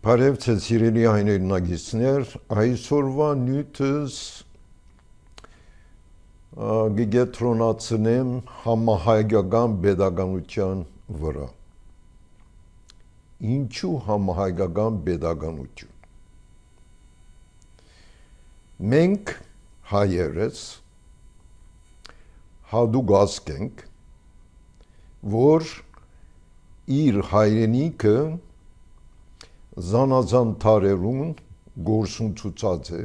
Բարև ձեզ սիրելի հայրենակիցներ, այսօրվա նյութս գգետրոնացնեմ համահայկական պետականության վրա։ Ինչու համահայկական պետականություն։ Մենք հայերս հատուկ ազգ ենք, որ իր հայրենիքը զանազան տարերուն գործունեացած է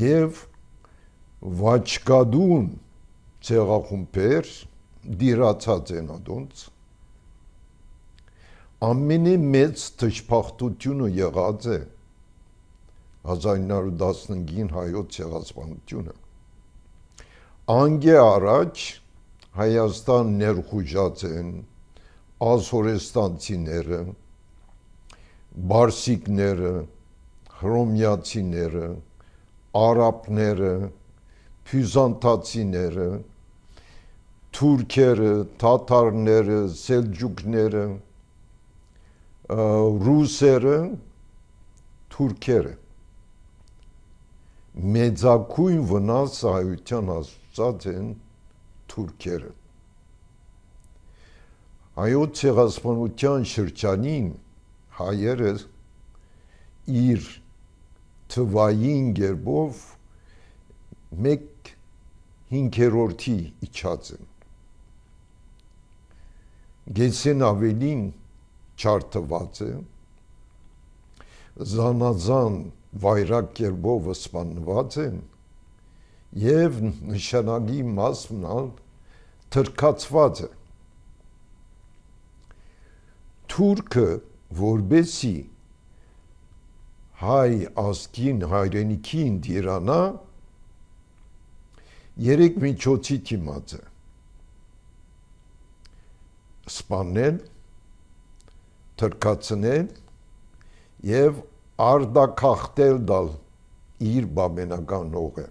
եւ վաճկադուն ցեղախումբեր դիրացած են ադոնց ամենամեծ թշփախտությունը եղած է 1915-ին հայոց ցեղասպանությունը անգե առաջ Հայաստան ներխուժած են ազորեստանցիները բարսիկները, հռոմեացիները, արաբները, բյուզանդացիները, թուրքերը, թաթարները, սելջուկները, ռուսերը, թուրքերը։ Մեծակույն վնաս հայության հասցած են թուրքերը։ Հայոց ցեղասպանության շրջանին հայերը իր թվային գերբով 1/5 իջած են։ Գեցեն ավելին չարթված է, զանազան վայրակ գերբով սպանված են և նշանակի մասնալ թրքացված է։ Թուրքը որբեսի հայ ազգին հայրենիքին դիրանա 3 միջոցի դիմաց է սպանել, թրքացնել եւ արդակախտել դալ իր բաբենական հողը։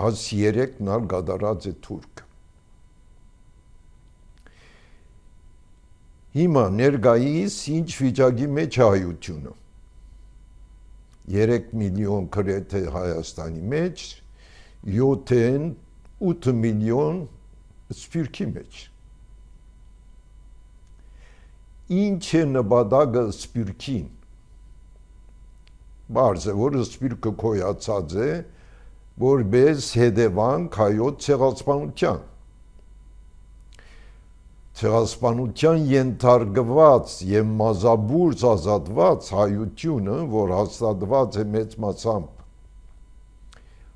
Այս 3-ն ալ գդարած է թուրքը։ Հիմա ներկայիս ինչ վիճակի մեջ հայությունը 3 միլիոն գրեթե Հայաստանի մեջ 7-8 միլիոն սփյուռքի մեջ ինչ է նպատակը սփյուռքին բարձ է որ սփյուռքը կոյացած է որպես հետևանք հայոց ցեղասպանության ցեղասպանության ենթարկված եւ մազաբուրց ազատված հայությունը, որ հաստատված է մեծ մասամբ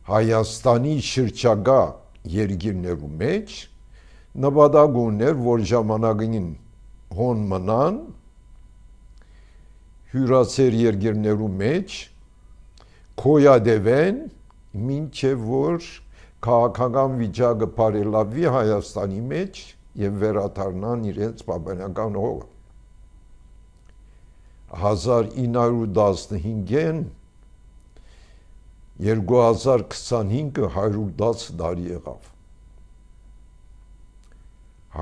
Հայաստանի շրջակա երկիրներու մեջ, նպատակ ուներ, որ ժամանակին հոն մնան հյուրասեր երկիրներու մեջ կոյադևեն, մինչև որ քաղաքական վիճակը բարելավի Հայաստանի մեջ եւ վերադառնան իրենց բաբանական հողը 1915-ին 2025-ը 110 տարի եղավ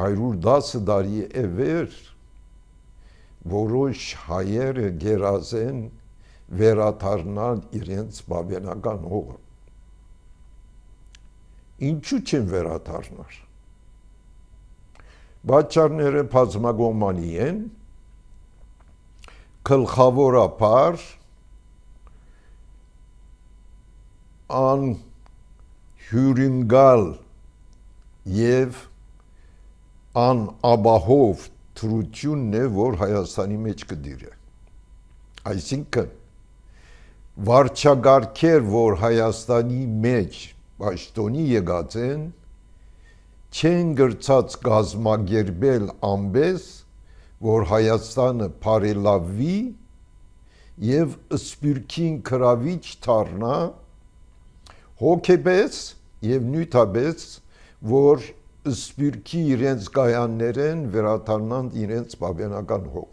110 տարի է վեր որոշ հայերը գերազեն վերադառնալ իրենց բաբանական հողը ինչու չեն վերադառնալ Բաճարները բազմագոմանի են, գլխավորապես ան հյուրընկալ և ան աբահով թրությունն է, որ Հայաստանի մեջ կդիր է։ Այսինքն, վարչագարքեր, որ Հայաստանի մեջ պաշտոնի եկած են, չեն գրծած գազմագերբել ամբես, որ Հայաստանը բարելավի եւ սփյուռքին քրավիչ դառնա հոգեպես եւ նյութապես, որ սփյուռքի իրենց կայաններեն վերադառնան իրենց բաբենական հող։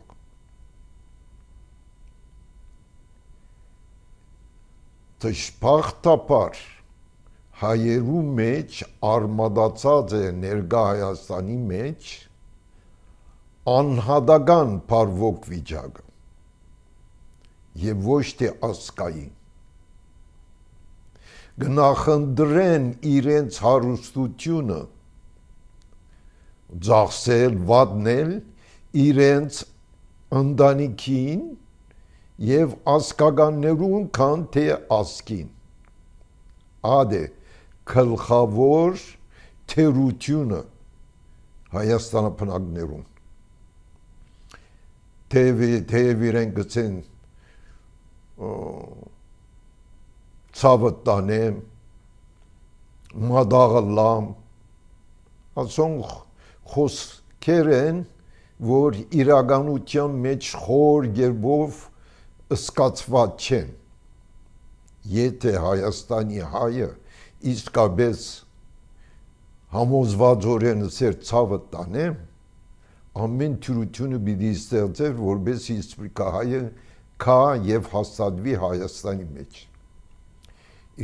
Դժբախտաբար հայերու մեջ արմադացած է ներկա Հայաստանի մեջ անհատական բարվոք վիճակը եւ ոչ թե ազգային գնախնդրեն իրենց հարստությունը ծախսել, վատնել իրենց ընտանիքին եւ ազգականներուն քան թե ազգին ադե գլխավոր թերությունը Հայաստանը բնակներուն թեև իրեն գցեն ցավը տանեմ մադաղը լամ ասոն խոսքեր են որ իրականության մեջ խոր գերբով սկացված չեն եթե Հայաստանի հայը իսկապես համոզվածորեն սեր ցավը տանեմ ամեն թյուրությունը պիտի ստեղծեր որպեսզի իսպրիկահայը կա եւ հաստատվի Հայաստանի մեջ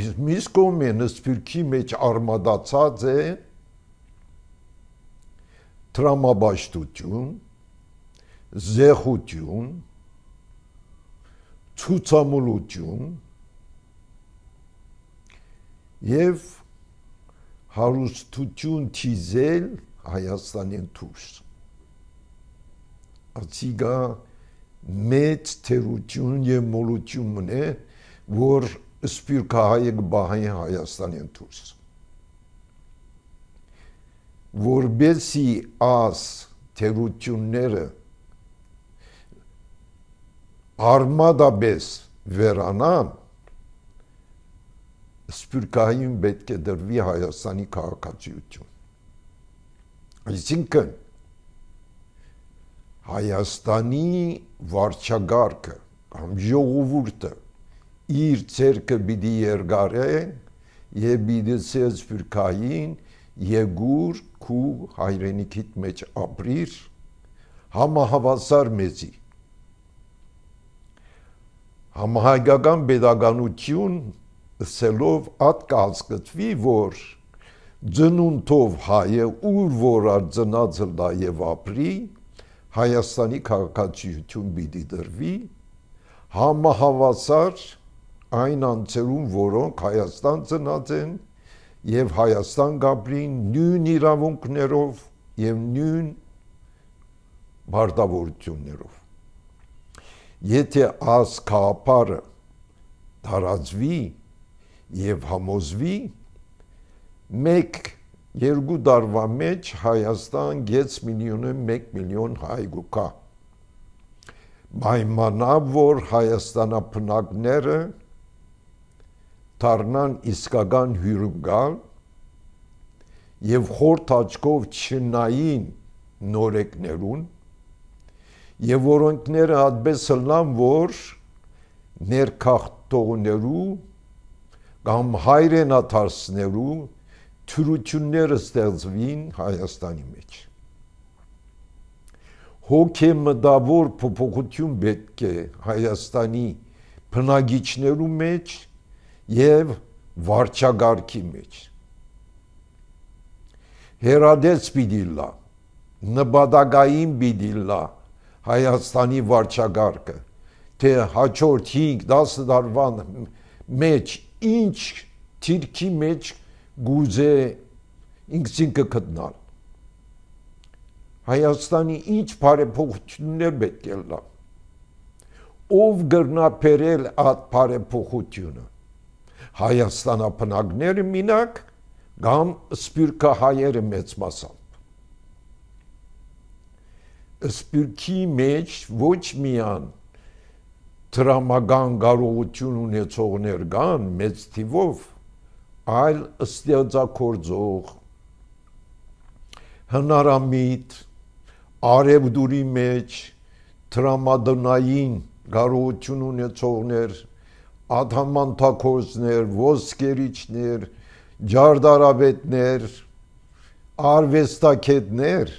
իսկ մյուս կողմեն սպիրկի մեջ արմադացած է տրամաբաշխություն զեղություն ցուցամոլություն եւ հարստություն թիզել Հայաստանին դուրս ասիգա մեծ թերություն եւ մոլություն է որ սպիրկահայը կբահային Հայաստանին դուրս որբեսի աս թերությունները արմադաբես վերանան սպիրկահային պետք է դրվի Հայաստանի քաղաքացիություն այսինքն Հայաստանի վարչագահը կամ ժողովուրդը իր ցերկը պիտի երգարե եւ պիտի սպիրկահային եգուր քու հայրենիքիդ մեջ ապրիր համահավասար մեզի համահայկական pedagogiություն սելով ատկացկտվի որ ծնունդով հայը ուր որ ծնածը դա եւ ապրի Հայաստանի քաղաքացիություն պիտի դրվի համահավասար այն անձերուն որոնք Հայաստան ծնած են եւ Հայաստան գաբրին նույն իրավունքներով եւ նույն բարտավորություններով եթե ազգապարը տարածվի եւ համոզվի մեկ երկու դարվա մեջ Հայաստան 6 միլիոնը 1 միլիոն հայ գուկա պայմանավ որ հայաստանաբնակները դառնան իսկական հյուրընկալ եւ խորթ աչքով չնային նորեկներուն եւ որոնքները հատպես լան որ ներքախտողներու կամ հայրենադարձներու թյուրությունները ստեղծվին Հայաստանի մեջ հոգեմտավոր փոփոխություն պետք է Հայաստանի բնակիչներու մեջ եւ վարչագարքի մեջ հերադես պիտի լա նպատակային պիտի լա Հայաստանի վարչագարքը թե հաջորդ 5-10 տարվան մեջ ինչ թիրքի մեջ գուզե ինքսինքը գտնալ Հայաստանի ինչ բարեփոխություններ պետք է լա ով գրնա բերել այդ բարեփոխությունը Հայաստանաբնակները մինակ կամ սպիրկահայերը մեծ մասամբ սպիրկի մեջ ոչ միան տրամական կարողություն ունեցողներ կան մեծ թիվով այլ ստեղծագործող հնարամիտ արևդուրի մեջ տրամադոնային կարողություն ունեցողներ ադամանդակորձներ ոսկերիչներ ջարդարավետներ արվեստագետներ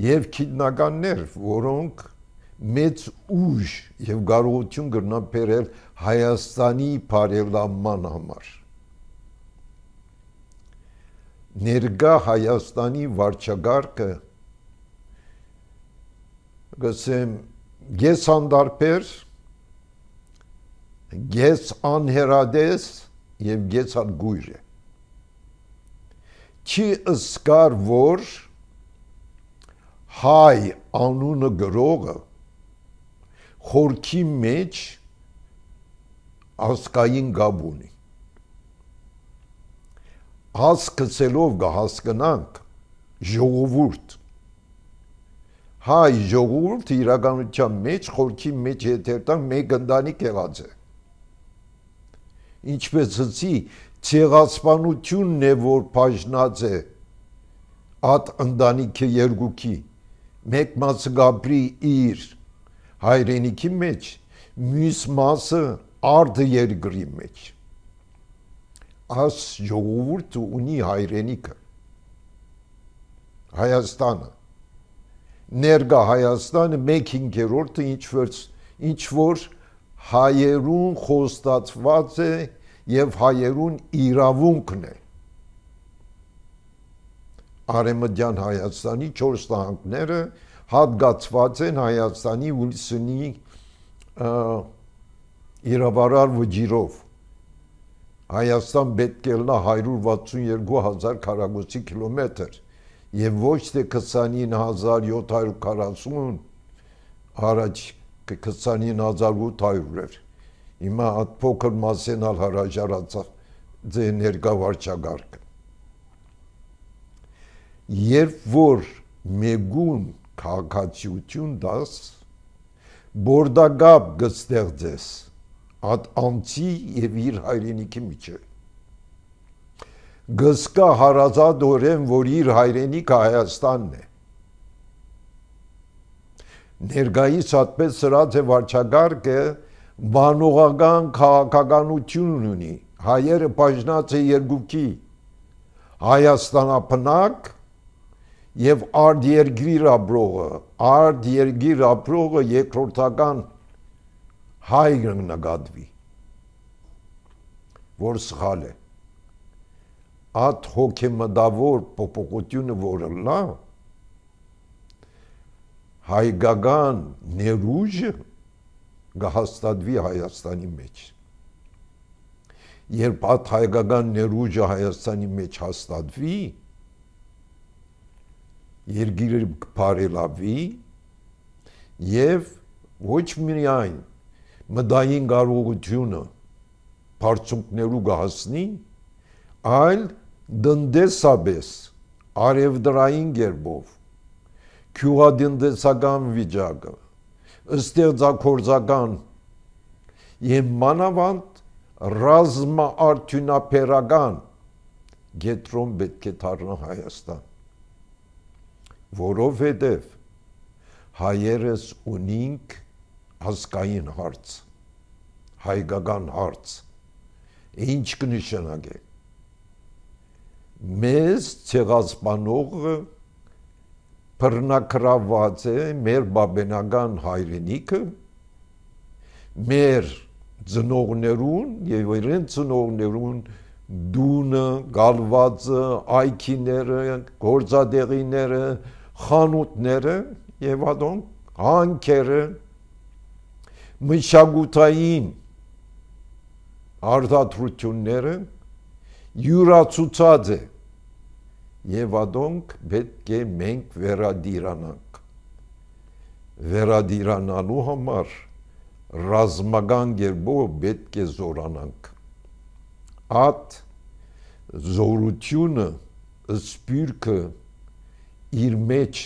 եւ քիդնականներ որոնք մեծ ուժ եւ կարողություն կրնան բերել Հայաստանի բարելավման համար ներկա Հայաստանի վարչագարկը գսեմ գես անդարբեր, գես անհերադես եւ գես անգույր է։ Չի ըսկար, որ հայ անունը գրողը խորքի մեջ ասկային գաբ ունի։ Հասկացելով կհասկանանք ժողովուրդ։ Հայ ժողովուրդը իրականության մեջ խորքի մեջ հետերտան մեկ ընտանիք եղած է։ Ինչպես հսի ցեղասպանությունն է, որ բաժնած է այդ ընտանիքը երկուքի, մեկ մասը գաբրի իր հայրենիքի մեջ, մյուս մասը արդ երկրի մեջ։ Աս ժողովուրդը ունի հայրենիքը, Հայաստանը, ներկա Հայաստանը 1/5-ը ինչ որ հայերուն խոստացված է եւ հայերուն իրավունքն է։ Արեմդյան Հայաստանի 4 նահանգները հատկացված են Հայաստանի ուսունի իրավարար վճիրով։ Հայաստան պետք է լնա 162,000 քառակուսի կիլոմետր եւ ոչ թե 29,740 առաջ 29,800 էր։ Հիմա այդ փոքր մասեն ալ հրաժարացավ ձե ներկա վարչագարկը։ Երբ որ մեգուն քաղաքացիություն դաս, բորդագապ գստեղծես այդ անձի եւ իր հայրենիքի միջեւ։ Գսկա հարազատորեն, որ իր հայրենիքը Հայաստանն է։ Ներկայիս այդպես սրած է վարչագարկը բանողական քաղաքականություն ունի։ Հայերը բաժնած է երկուքի, Հայաստանապնակ եւ արդ երկիր ապրողը երկրորդական հայր նկատվի, որ սխալ է։ Այդ հոգեմտավոր փոփոխությունը որը լա, հայկական ներուժը կհաստատվի Հայաստանի մեջ։ Երբ այդ հայկական ներուժը Հայաստանի մեջ հաստատվի, երկիրը կբարելավի եւ ոչ միայն մտային կարողությունը բարձունքներու կհասնի, այլ դնդեսաբես արևդրային գերբով քյուղադնդեսական վիճակը ստեղծագործական եւ մանավանդ ռազմաարդյունաբերական գետրոն պետք է դառնա Հայաստան, որովհետեւ հայերս ունինք ազգային հարց, հայկական հարց, ինչ կնշանակե։ Մեզ ցեղասպանողը բռնակրաված է մեր բաբենական հայրենիքը, մեր ծնողներուն եւ իրեն ծնողներուն դունը, գալվածը, այքիները, գործադեղիները, խանութները եւ ադոնք հանքերը, մշակութային արտադրությունները յուրացուցած է եւ ադոնք պետք է մենք վերադիրանանք։ Վերադիրանալու համար ռազմական գերբով պետք է զորանանք։ Այդ զորությունը սպյուրքը իր մեջ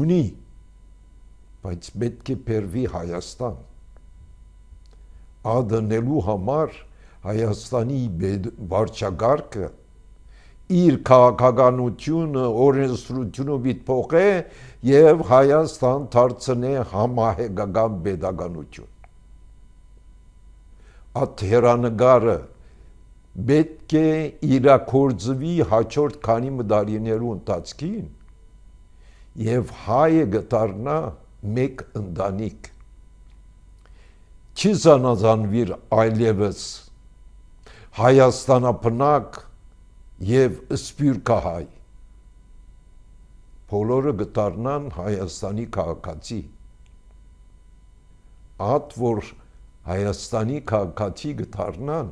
ունի, բայց պետք է բերվի Հայաստան։ Ադնելու համար Հայաստանի վարչագարկը իր քաղաքականությունը, օրենսդրությունը փոխե եւ Հայաստան դարձնե համահայկական պետականություն։ Այդ հերանեկարը պետք է իրագործվի հաջորդ քանի տարիներու ընթացքին եւ հայը գտարնա մեկ ընտանիք։ Չի զանազանվիր այլևս Հայաստանապնակ եւ սփյուռքահայ բոլորը գտարնան Հայաստանի քաղաքացի ատ որ Հայաստանի քաղաքացի գտարնան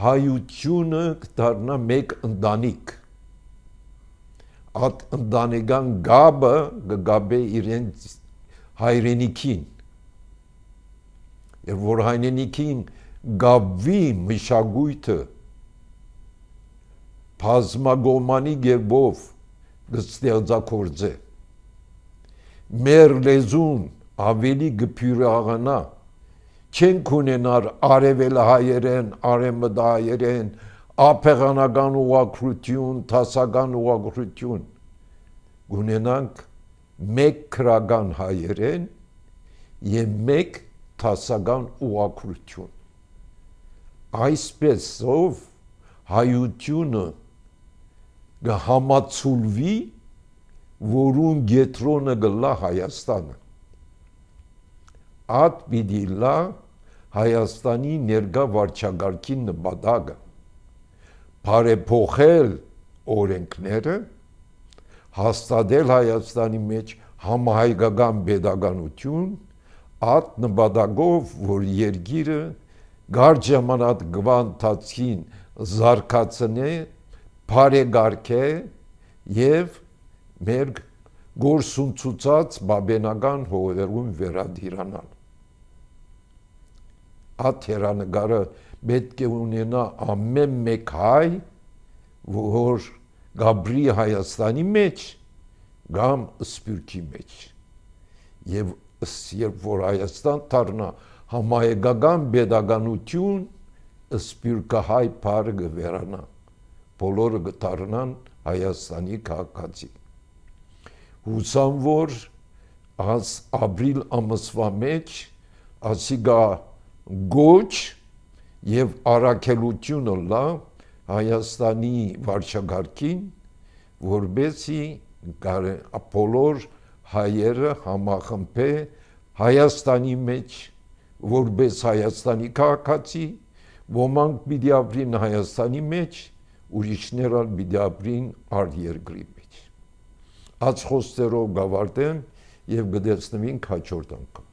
հայությունը գտարնա մեկ ընտանիք ատ ընտանեկան գաբը գաբե իրենց հայրենիքին եւ որ հայրենիքին գաբվի մշակույթը բազմագոմանի գերբով գստեղծագործե մեր լեզուն ավելի գփյուրաղանա չենք ունենար արևելահայերեն, արևմտահայերեն, ափեղանական ուղղակրություն, դասական ուղղակրություն ունենանք մեկ քրական հայերեն եւ մեկ դասական ուղղակրություն այսպեսով հայությունը գհամացուլվի որուն գետրոնը գլա Հայաստանը ատ պիտի լա Հայաստանի ներկա վարչագահի նպատակը բարեփոխել օրենքները հաստատել Հայաստանի մեջ համահայկական pedagogiություն ատ նպատակով որ երկիրը գար ժամանակ գվանտացին զարգացնե բարեգարքե եւ մեր գործունցուցած բաբենական հողերուն վերադիրանալ ատ հերանեկարը պետք է ունենա ամեն մեկ հայ որ գաբրի Հայաստանի մեջ կամ սփյուռքի մեջ եւ երբ որ Հայաստան դառնա համահայկական pedagogiություն սփյուռքահայ բառը գվերանա բոլորը գտարնան Հայաստանի քաղաքացի հուսամ որ աս ապրիլ ամսվա մեջ ասիգա գոչ եւ առաքելությունը լա Հայաստանի վարչագահին որբեսի բոլոր հայերը համախմբե Հայաստանի մեջ որբես Հայաստանի քաղաքացի ոմանք պիտի ապրին Հայաստանի մեջ ուրիշները պիտի ապրին արտերկրի մեջ ած խոսքերով գավարտեմ եւ գտեցնվին հաջորդ անգամ